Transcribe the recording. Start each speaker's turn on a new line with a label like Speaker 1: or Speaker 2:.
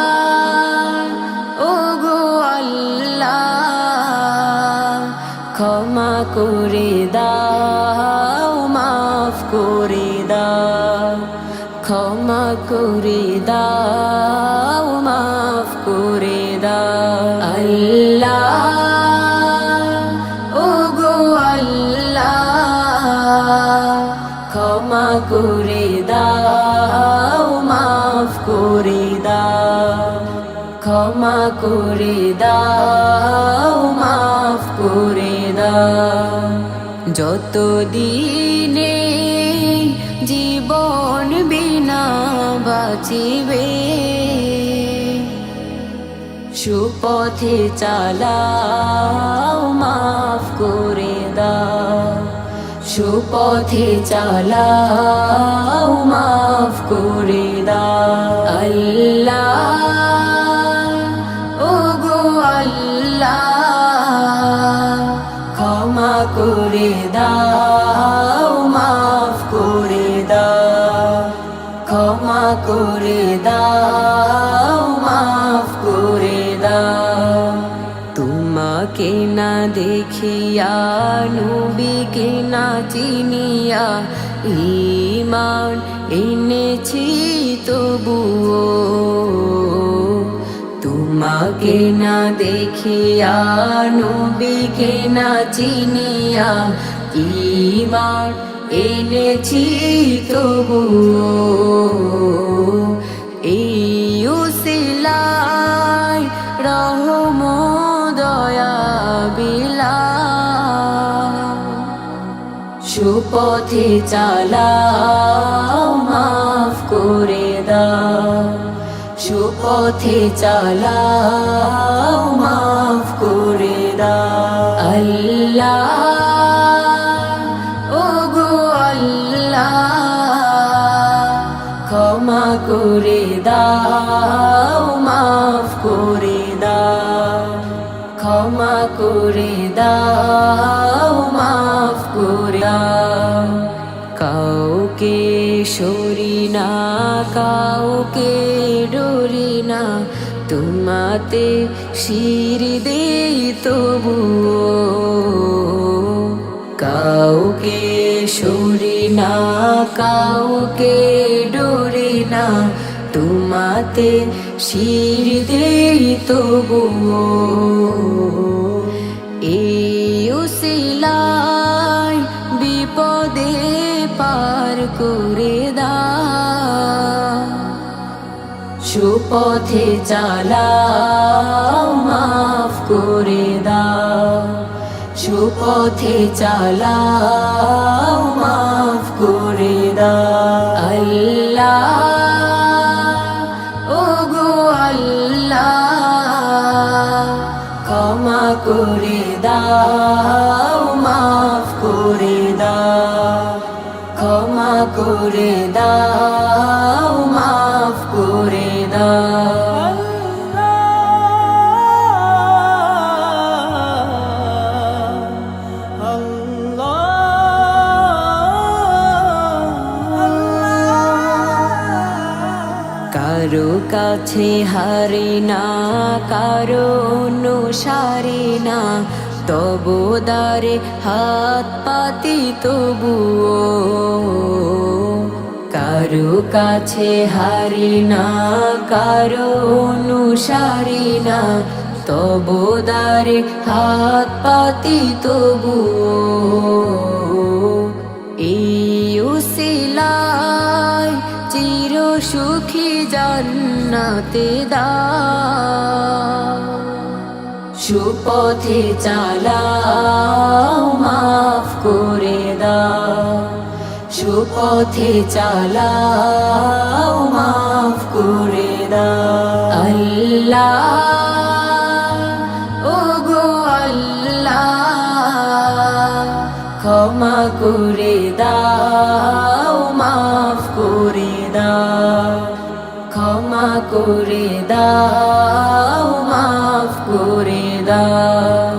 Speaker 1: আল্লাহ ওগো আল্লাহ ক্ষমা করে দাও মাফ করে দাও ক্ষমা করে দাও মাফ করে দাও আল্লাহ ওগো আল্লাহ ক্ষমা করে দাও মাফ করে দাও ক্ষমা করে দাও মাফ করে দাও যত দিনে জীবন বিনা বাঁচিবে সুপথে চালাও মাফ করে দাও সুপথে চালাও মাফ করে দাও আল্লাহ ওগো আল্লাহ ক্ষমা করে দাও মাফ করে দাও ক্ষমা করে দাও মাফ করে দাও তোমাকে না দেখিয়া নবীকে না চিনিয়া ঈমান এনেছি তবুও তোমাকে না দেখিয়া নবীকে না চিনিয়া ঈমান এনেছি তবুও এই উসিলায় রহম দয়া বিলাও সুপথে চালাও মাফ করে দাও সুপথে চালাও মাফ করে দাও আল্লাহ ওগো আল্লাহ ক্ষমা করে দাও মাফ করে দাও ক্ষমা করে দাও মাফ করে দাও কাউকে সরি না কাউকে ডরি না তোমাতে শির দেই তবুও কাউকে সরি না কাউকে ডরি না তোমাতে শির দেই তবুও এই উসিলায় বিপদে পার করে দাও সুপথে চালাও মাফ করে দাও সুপথে চালাও মাফ করে দাও আল্লাহ ওগো আল্লাহ ক্ষমা করে দাও মাফ করে দাও ক্ষমা করে দাও মাফ করে দাও কারো কাছে হারি না কারো অনুসারী না তবু দ্বারে হাত পাতি তবুও কারো কাছে হারি না কারো অনুসারী না তবু দ্বারে হাত পাতি তবুও এই উসিলায় চির সুখী জান্নাতে দাও সুপথে চালাও মাফ করে দাও সুপথে চালাও মাফ করে দাও আল্লাহ ক্ষমা করে দাও মাফ করে দাও ক্ষমা করে দাও মাফ করে দাও